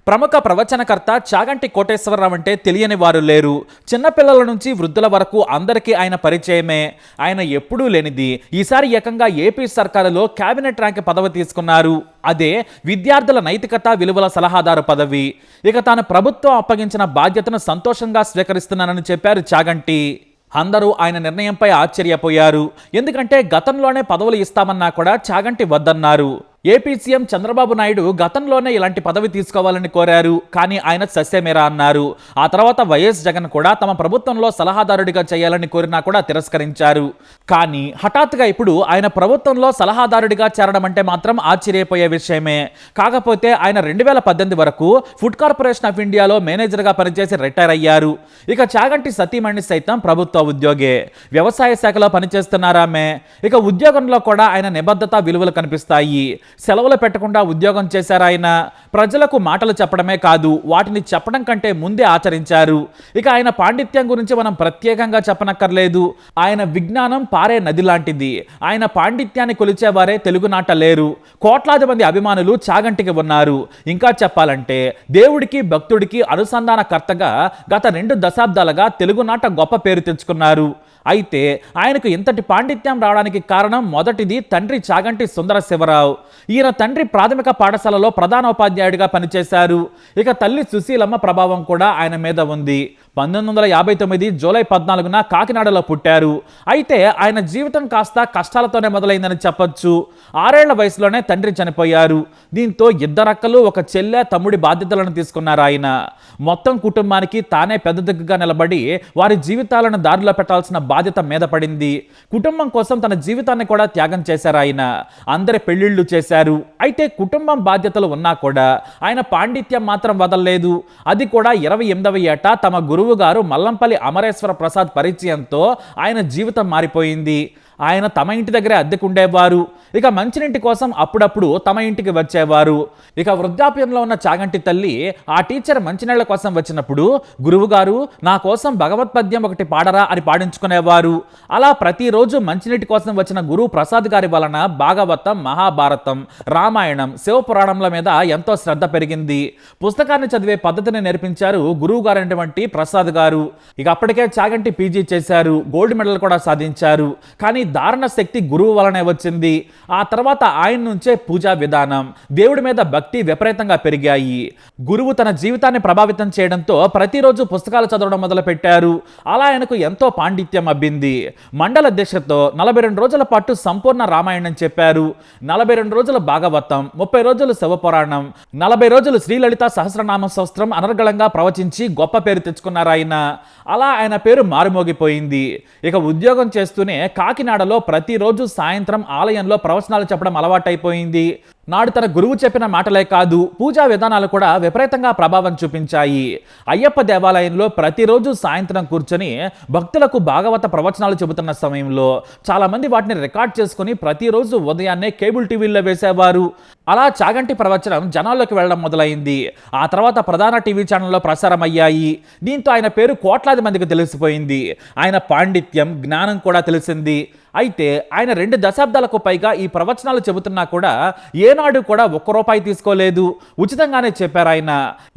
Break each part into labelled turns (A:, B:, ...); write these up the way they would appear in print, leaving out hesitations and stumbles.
A: ప్రముఖ ప్రవచనకర్త చాగంటి కోటేశ్వరరావు అంటే తెలియని వారు లేరు. చిన్నపిల్లల నుంచి వృద్ధుల వరకు అందరికీ ఆయన పరిచయమే. ఆయన ఎప్పుడూ లేనిది ఈసారి ఏకంగా ఏపీ సర్కారులో కేబినెట్ ర్యాంక్ పదవి తీసుకున్నారు. అదే విద్యార్థుల నైతికత విలువల సలహాదారు పదవి. ఇక తాను ప్రభుత్వం అప్పగించిన బాధ్యతను సంతోషంగా స్వీకరిస్తున్నానని చెప్పారు చాగంటి. అందరూ ఆయన నిర్ణయంపై ఆశ్చర్యపోయారు. ఎందుకంటే గతంలోనే పదవులు ఇస్తామన్నా కూడా చాగంటి వద్దన్నారు. ఏపీ సీఎం చంద్రబాబు నాయుడు గతంలోనే ఇలాంటి పదవి తీసుకోవాలని కోరారు. కానీ ఆయన సస్యమేరా అన్నారు. ఆ తర్వాత వైఎస్ జగన్ కూడా తమ ప్రభుత్వంలో సలహాదారుడిగా చేయాలని కోరినా కూడా తిరస్కరించారు. కానీ హఠాత్తుగా ఇప్పుడు ఆయన ప్రభుత్వంలో సలహాదారుడిగా చేరడం అంటే మాత్రం ఆశ్చర్యపోయే విషయమే. కాకపోతే ఆయన 2018 వరకు ఫుడ్ కార్పొరేషన్ ఆఫ్ ఇండియాలో మేనేజర్గా పనిచేసి రిటైర్ అయ్యారు. ఇక చాగంటి సతీమణి సైతం ప్రభుత్వ ఉద్యోగే. వ్యవసాయ శాఖలో పనిచేస్తున్నారామె. ఇక ఉద్యోగంలో కూడా ఆయన నిబద్ధత విలువలు కనిపిస్తాయి. సెలవులు పెట్టకుండా ఉద్యోగం చేశారు ఆయన. ప్రజలకు మాటలు చెప్పడమే కాదు, వాటిని చెప్పడం కంటే ముందే ఆచరించారు. ఇక ఆయన పాండిత్యం గురించి మనం ప్రత్యేకంగా చెప్పనక్కర్లేదు. ఆయన విజ్ఞానం పారే నది లాంటిది. ఆయన పాండిత్యాన్ని కొలిచేవారే తెలుగునాట లేరు. కోట్లాది మంది అభిమానులు చాగంటికి ఉన్నారు. ఇంకా చెప్పాలంటే దేవుడికి భక్తుడికి అనుసంధానకర్తగా గత 2 దశాబ్దాలుగా తెలుగునాట గొప్ప పేరు తెచ్చుకున్నారు. అయితే ఆయనకు ఇంతటి పాండిత్యం రావడానికి కారణం మొదటిది తండ్రి చాగంటి సుందర శివరావు. ఈయన తండ్రి ప్రాథమిక పాఠశాలలో ప్రధానోపాధ్యాయుడిగా పనిచేశారు. ఇక తల్లి సుశీలమ్మ ప్రభావం కూడా ఆయన మీద ఉంది. 1959 జూలై 14న కాకినాడలో పుట్టారు. అయితే ఆయన జీవితం కాస్త కష్టాలతోనే మొదలైందని చెప్పొచ్చు. 6 ఏళ్ల వయసులోనే తండ్రి చనిపోయారు. దీంతో 2 అక్కలు, 1 చెల్లె, తమ్ముడి బాధ్యతలను తీసుకున్నారు ఆయన. మొత్తం కుటుంబానికి తానే పెద్ద దిక్కుగా నిలబడి వారి జీవితాలను దారిలో పెట్టాల్సిన బాధ్యత మీద పడింది. కుటుంబం కోసం తన జీవితాన్ని కూడా త్యాగం చేశారు ఆయన. అందరి పెళ్లిళ్లు చేశారు. అయితే కుటుంబం బాధ్యతలు ఉన్నా కూడా ఆయన పాండిత్యం మాత్రం వదలలేదు. అది కూడా 28వ ఏట తమ గురువు గారు మల్లంపల్లి అమరేశ్వర ప్రసాద్ పరిచయంతో ఆయన జీవితం మారిపోయింది. ఆయన తమ ఇంటి దగ్గరే అద్దెకుండేవారు. ఇక మంచినీటి కోసం అప్పుడప్పుడు తమ ఇంటికి వచ్చేవారు. ఇక వృద్ధాప్యంలో ఉన్న చాగంటి తల్లి ఆ టీచర్ మంచినీళ్ల కోసం వచ్చినప్పుడు గురువుగారు నా కోసం భగవత్పద్యం ఒకటి పాడరా అని పాడించుకునేవారు. అలా ప్రతిరోజు మంచినీటి కోసం వచ్చిన గురువు ప్రసాద్ గారి వలన భాగవతం, మహాభారతం, రామాయణం, శివపురాణంల మీద ఎంతో శ్రద్ధ పెరిగింది. పుస్తకాన్ని చదివే పద్ధతిని నేర్పించారు గురువు గారైనటువంటి ప్రసాద్ గారు. ఇక అప్పటికే చాగంటి పీజీ చేశారు. గోల్డ్ మెడల్ కూడా సాధించారు. కానీ ధారణ శక్తి గురువు వలనే వచ్చింది. ఆ తర్వాత ఆయన నుంచే పూజా విధానం, దేవుడి మీద భక్తి విపరీతంగా పెరిగాయి. గురువు తన జీవితాన్ని ప్రభావితం చేయడంతో ప్రతిరోజు పుస్తకాలు చదవడం మొదలుపెట్టారు. అలా ఆయనకు ఎంతో పాండిత్యం అబ్బింది. మండల దీక్షతో 42 రోజుల పాటు సంపూర్ణ రామాయణం చెప్పారు. 42 రోజుల భాగవతం, 30 రోజులు శివపురాణం, 40 రోజులు శ్రీలలిత సహస్రనామ స్తోత్రం అనర్గళంగా ప్రవచించి గొప్ప పేరు తెచ్చుకున్నారు ఆయన. అలా ఆయన పేరు మారుమోగిపోయింది. ఇక ఉద్యోగం చేస్తూనే కాకినాడలో ప్రతిరోజు సాయంత్రం ఆలయంలో ప్రవచనాలు చెప్పడం అలవాటైపోయింది. నాడు తన గురువు చెప్పిన మాటలే కాదు, పూజా విధానాలు కూడా విపరీతంగా ప్రభావం చూపించాయి. అయ్యప్ప దేవాలయంలో ప్రతిరోజు సాయంత్రం కూర్చొని భక్తులకు భాగవత ప్రవచనాలు చెబుతున్న సమయంలో చాలామంది వాటిని రికార్డ్ చేసుకుని ప్రతిరోజు ఉదయాన్నే కేబుల్ టీవీల్లో వేసేవారు. అలా చాగంటి ప్రవచనం జనాల్లోకి వెళ్ళడం మొదలైంది. ఆ తర్వాత ప్రధాన టీవీ ఛానల్లో ప్రసారం అయ్యాయి. దీంతో ఆయన పేరు కోట్లాది మందికి తెలిసిపోయింది. ఆయన పాండిత్యం, జ్ఞానం కూడా తెలిసింది. అయితే ఆయన 2 దశాబ్దాలకు పైగా ఈ ప్రవచనాలు చెబుతున్నా కూడా ఏనాడు కూడా ₹1 తీసుకోలేదు. ఉచితంగానే చెప్పారు ఆయన.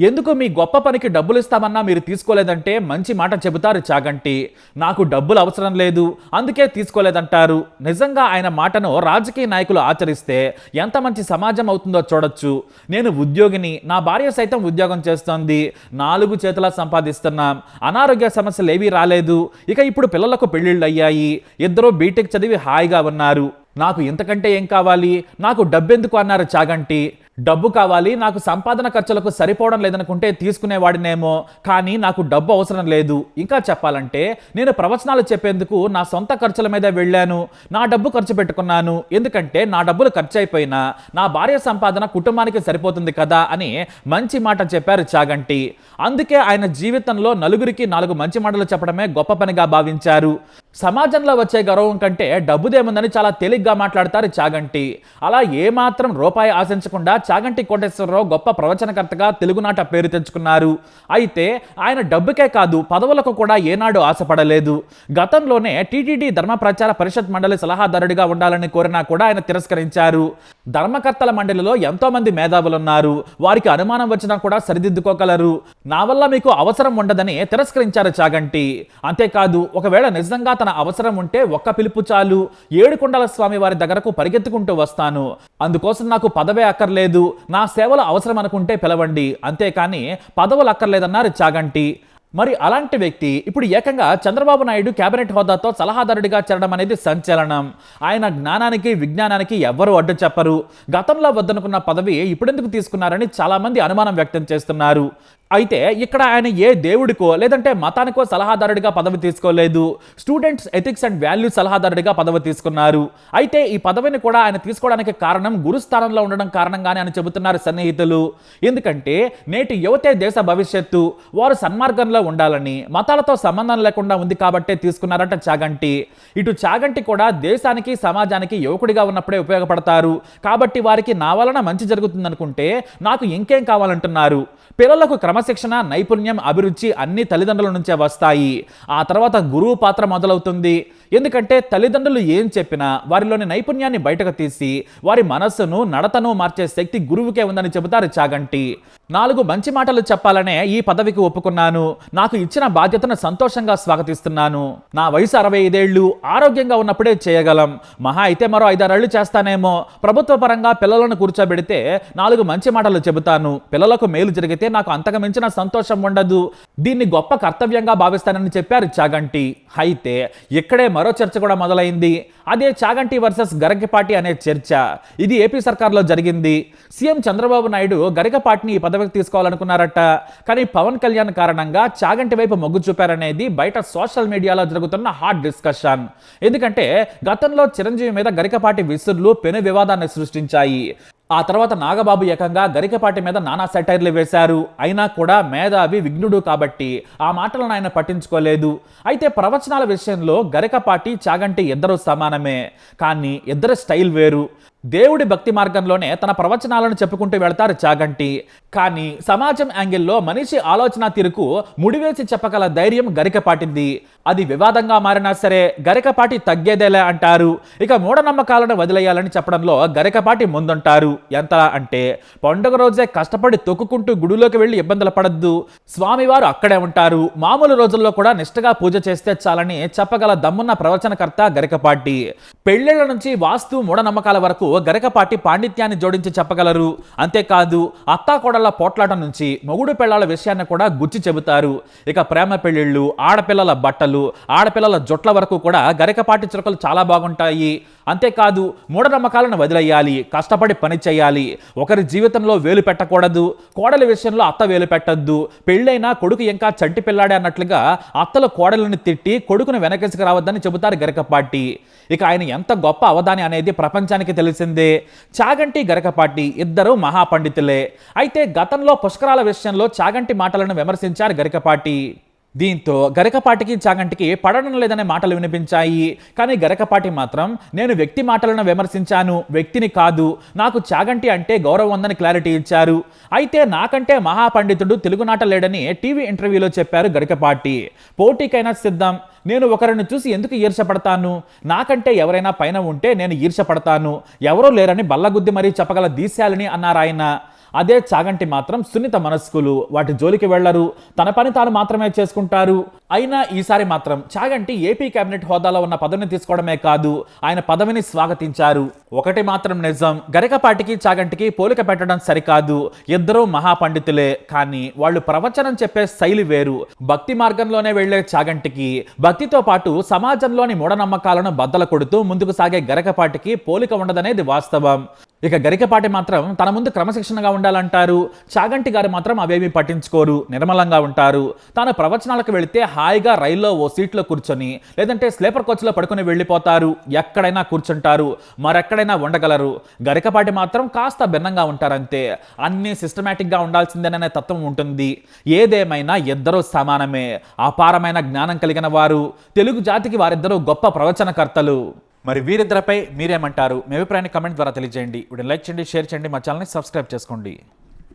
A: ఎందుకు మీ గొప్ప పనికి డబ్బులు ఇస్తామన్నా మీరు తీసుకోలేదంటే మంచి మాట చెబుతారు చాగంటి. నాకు డబ్బులు అవసరం లేదు, అందుకే తీసుకోలేదంటారు. నిజంగా ఆయన మాటను రాజకీయ నాయకులు ఆచరిస్తే ఎంత మంచి సమాజం అవుతుందో చూడొచ్చు. నేను ఉద్యోగిని, నా భార్య సైతం ఉద్యోగం చేస్తోంది, 4 చేతులా సంపాదిస్తున్నాం, అనారోగ్య సమస్యలు ఏవీ రాలేదు. ఇక ఇప్పుడు పిల్లలకు పెళ్లిళ్ళు అయ్యాయి, 2 బీటెక్ చదివి హాయిగా ఉన్నారు. నాకు ఇంతకంటే ఏం కావాలి? నాకు డబ్బెందుకు అన్నారు చాగంటి. డబ్బు కావాలి, నాకు సంపాదన ఖర్చులకు సరిపోవడం లేదనుకుంటే తీసుకునేవాడినేమో, కానీ నాకు డబ్బు అవసరం లేదు. ఇంకా చెప్పాలంటే నేను ప్రవచనాలు చెప్పేందుకు నా సొంత ఖర్చుల మీద వెళ్ళాను, నా డబ్బు ఖర్చు పెట్టుకున్నాను. ఎందుకంటే నా డబ్బులు ఖర్చు అయిపోయినా నా భార్య సంపాదన కుటుంబానికి సరిపోతుంది కదా అని మంచి మాట చెప్పారు చాగంటి. అందుకే ఆయన జీవితంలో నలుగురికి 4 మంచి మాటలు చెప్పడమే గొప్ప పనిగా భావించారు. సమాజంలో వచ్చే గౌరవం కంటే డబ్బుదేముందని చాలా తేలిగ్గా మాట్లాడతారు చాగంటి. అలా ఏమాత్రం రూపాయి ఆశించకుండా చాగంటి కోటేశ్వరరావు గొప్ప ప్రవచనకర్తగా తెలుగునాట పేరు తెచ్చుకున్నారు. అయితే ఆయన డబ్బుకే కాదు, పదవులకు కూడా ఏనాడు ఆశపడలేదు. గతంలోనే టీటీడీ ధర్మ ప్రచార పరిషత్ మండలి సలహాదారుడిగా ఉండాలని కోరినా కూడా ఆయన తిరస్కరించారు. ధర్మకర్తల మండలిలో ఎంతో మంది మేధావులున్నారు. వారికి అనుమానం వచ్చినా కూడా సరిదిద్దుకోగలరు. నా వల్ల మీకు అవసరం ఉండదని తిరస్కరించారు చాగంటి. అంతేకాదు, ఒకవేళ నిజంగా తన అవసరం ఉంటే ఒక్క పిలుపు చాలు, ఏడుకొండల స్వామి వారి దగ్గరకు పరిగెత్తుకుంటూ వస్తాను. అందుకోసం నాకు పదవే అక్కర్లేదు, నా సేవలు అవసరం అనుకుంటే పిలవండి, అంతేకాని పదవులు అక్కర్లేదన్నారు చాగంటి. మరి అలాంటి వ్యక్తి ఇప్పుడు ఏకంగా చంద్రబాబు నాయుడు కేబినెట్ హోదాతో సలహాదారుడిగా చేరడం అనేది సంచలనం. ఆయన జ్ఞానానికి విజ్ఞానానికి ఎవ్వరూ అడ్డు చెప్పరు. గతంలో వద్దనుకున్న పదవి ఇప్పుడెందుకు తీసుకున్నారని చాలా మంది అనుమానం వ్యక్తం చేస్తున్నారు. అయితే ఇక్కడ ఆయన ఏ దేవుడికో లేదంటే మతానికో సలహాదారుడిగా పదవి తీసుకోలేదు. స్టూడెంట్స్ ఎథిక్స్ అండ్ వాల్యూస్ సలహాదారుడిగా పదవి తీసుకున్నారు. అయితే ఈ పదవిని కూడా ఆయన తీసుకోవడానికి కారణం గురుస్థానంలో ఉండడం కారణంగానే అని చెబుతున్నారు సన్నిహితులు. ఎందుకంటే నేటి యువతే దేశ భవిష్యత్తు, వారు సన్మార్గంలో ఉండాలని మతాలతో సంబంధం లేకుండా ఉంది కాబట్టే తీసుకున్నారట చాగంటి. ఇటు చాగంటి కూడా దేశానికి సమాజానికి యువకుడిగా ఉన్నప్పుడే ఉపయోగపడతారు కాబట్టి వారికి నా వలన మంచి జరుగుతుందనుకుంటే నాకు ఇంకేం కావాలంటున్నారు. పిల్లలకు క్రమశిక్షణ, నైపుణ్యం, అభిరుచి అన్ని తల్లిదండ్రుల నుంచే వస్తాయి. ఆ తర్వాత గురువు పాత్ర మొదలవుతుంది. ఎందుకంటే తల్లిదండ్రులు ఏం చెప్పినా వారిలోని నైపుణ్యాన్ని బయటకు తీసి వారి మనస్సును, నడతను మార్చే శక్తి గురువుకే ఉందని చెబుతారు చాగంటి. 4 మంచి మాటలు చెప్పాలనే ఈ పదవికి ఒప్పుకున్నాను. నాకు ఇచ్చిన బాధ్యతను సంతోషంగా స్వాగతిస్తున్నాను. నా వయసు 65 ఏళ్ళు, ఆరోగ్యంగా ఉన్నప్పుడే చేయగలం. మహా అయితే మరో 5-6 ఏళ్ళు చేస్తానేమో. ప్రభుత్వ పరంగా పిల్లలను కూర్చోబెడితే 4 మంచి మాటలు చెబుతాను. పిల్లలకు మేలు జరిగితే నాకు అంతకు మించిన సంతోషం ఉండదు. దీన్ని గొప్ప కర్తవ్యంగా భావిస్తానని చెప్పారు చాగంటి. అయితే ఇక్కడే మరో చర్చ కూడా మొదలైంది. అదే చాగంటి వర్సెస్ గరికపాటి అనే చర్చ. ఇది ఏపీ సర్కార్లో జరిగింది. సీఎం చంద్రబాబు నాయుడు గరికపాటిని ఈ పదవికి తీసుకోవాలనుకున్నారట. కానీ పవన్ కళ్యాణ్ కారణంగా చాగంటి వైపు మొగ్గు చూపారనేది బయట సోషల్ మీడియాలో జరుగుతున్న హాట్ డిస్కషన్. ఎందుకంటే గతంలో చిరంజీవి మీద గరికపాటి విసుర్లు పెను వివాదాన్ని సృష్టించాయి. ఆ తర్వాత నాగబాబు ఏకంగా గరికపాటి మీద నానా సెటైర్లు వేశారు. అయినా కూడా మేధావి, విఘ్నుడు కాబట్టి ఆ మాటలను ఆయన పట్టించుకోలేదు. అయితే ప్రవచనాల విషయంలో గరికపాటి, చాగంటి ఇద్దరు సమానమే. కానీ ఇద్దరు స్టైల్ వేరు. దేవుడి భక్తి మార్గంలోనే తన ప్రవచనాలను చెప్పుకుంటూ వెళ్తారు చాగంటి. కానీ సమాజం యాంగిల్లో మనిషి ఆలోచన తీరుకు ముడివేసి చెప్పగల ధైర్యం గరికపాటింది. అది వివాదంగా మారినా సరే గరికపాటి తగ్గేదేలే అంటారు. ఇక మూఢనమ్మకాలను వదిలేయాలని చెప్పడంలో గరికపాటి ముందుంటారు. ఎంత అంటే పండుగ రోజే కష్టపడి తొక్కుకుంటూ గుడిలోకి వెళ్ళి ఇబ్బందులు పడద్దు, స్వామివారు అక్కడే ఉంటారు, మామూలు రోజుల్లో కూడా నిష్ఠగా పూజ చేస్తే చాలని చెప్పగల దమ్మున్న ప్రవచనకర్త గరికపాటి. పెళ్లిళ్ల నుంచి వాస్తు, మూఢనమ్మకాల వరకు గరికపాటి పాండిత్యాన్ని జోడించి చెప్పగలరు. అంతేకాదు అత్తాకోడళ్ల పోట్లాట నుంచి మొగుడు పెళ్లాల విషయాన్ని కూడా గుచ్చి చెబుతారు. ఇక ప్రేమ పెళ్లిళ్ళు, ఆడపిల్లల బట్టలు, ఆడపిల్లల జొట్ల వరకు కూడా గరికపాటి చురకలు చాలా బాగుంటాయి. అంతేకాదు మూఢనమ్మకాలను వదిలేయాలి, కష్టపడి పని చేయాలి, ఒకరి జీవితంలో వేలు పెట్టకూడదు, కోడలి విషయంలో అత్త వేలు పెట్టద్దు, పెళ్ళైనా కొడుకు ఇంకా చంటి పిల్లాడే అన్నట్లుగా అత్తలు కోడలను తిట్టి కొడుకును వెనకేసుకు రావద్దని చెబుతారు గరికపాటి. ఇక ఆయన ఎంత గొప్ప అవధాని అనేది ప్రపంచానికి తెలిసిందే. చాగంటి, గరికపాటి ఇద్దరు మహాపండితులే. అయితే గతంలో పుష్కరాల విషయంలో చాగంటి మాటలను విమర్శించారు గరికపాటి. దీంతో గరికపాటికి చాగంటికి పడడం లేదనే మాటలు వినిపించాయి. కానీ గరికపాటి మాత్రం నేను వ్యక్తి మాటలను విమర్శించాను, వ్యక్తిని కాదు, నాకు చాగంటి అంటే గౌరవం ఉందని క్లారిటీ ఇచ్చారు. అయితే నాకంటే మహాపండితుడు తెలుగునాట లేడని టీవీ ఇంటర్వ్యూలో చెప్పారు గరికపాటి. పోటీకైనా సిద్ధం, నేను ఒకరిని చూసి ఎందుకు ఈర్షపడతాను, నాకంటే ఎవరైనా పైన ఉంటే నేను ఈర్షపడతాను, ఎవరూ లేరని బల్లగుద్ది మరీ చెప్పగల దీశాలని అన్నారు ఆయన. అదే చాగంటి మాత్రం సున్నిత మనస్కులు, వాటి జోలికి వెళ్లరు, తన పని తాను మాత్రమే చేసుకుంటారు. అయినా ఈసారి మాత్రం చాగంటి ఏపీ కేబినెట్ హోదాలో ఉన్న పదవిని తీసుకోవడమే కాదు, ఆయన పదవిని స్వాగతించారు. ఒకటి మాత్రం నిజం, గరికపాటికి చాగంటికి పోలిక పెట్టడం సరికాదు. ఇద్దరూ మహాపండితులే, కానీ వాళ్ళు ప్రవచనం చెప్పే శైలి వేరు. భక్తి మార్గంలోనే వెళ్లే చాగంటికి భక్తితో పాటు సమాజంలోని మూఢనమ్మకాలను బద్దలు కొడుతూ ముందుకు సాగే గరికపాటికి పోలిక ఉండదనేది వాస్తవం. ఇక గరికపాటి మాత్రం తన ముందు క్రమశిక్షణగా ఉండాలంటారు. చాగంటి గారు మాత్రం అవేమీ పట్టించుకోరు, నిర్మలంగా ఉంటారు. తాను ప్రవచనాలకు వెళితే హాయిగా రైల్లో ఓ సీట్లో కూర్చొని లేదంటే స్లీపర్ కోచ్లో పడుకుని వెళ్ళిపోతారు. ఎక్కడైనా కూర్చుంటారు, మరెక్కడైనా ఉండగలరు. గరికపాటి మాత్రం కాస్త భిన్నంగా ఉంటారంతే. అన్నీ సిస్టమేటిక్గా ఉండాల్సిందేననే తత్వం ఉంటుంది. ఏదేమైనా ఇద్దరూ సమానమే, అపారమైన జ్ఞానం కలిగిన వారు. తెలుగు జాతికి వారిద్దరూ గొప్ప ప్రవచనకర్తలు. మరి వీరిద్దరిపై మీరేమంటారు? మీ అభిప్రాయాన్ని కమెంట్ ద్వారా తెలియజేయండి. వీడియోని లైక్ చేయండి, షేర్ చేయండి, మా ఛానల్ని సబ్స్క్రైబ్ చేసుకోండి.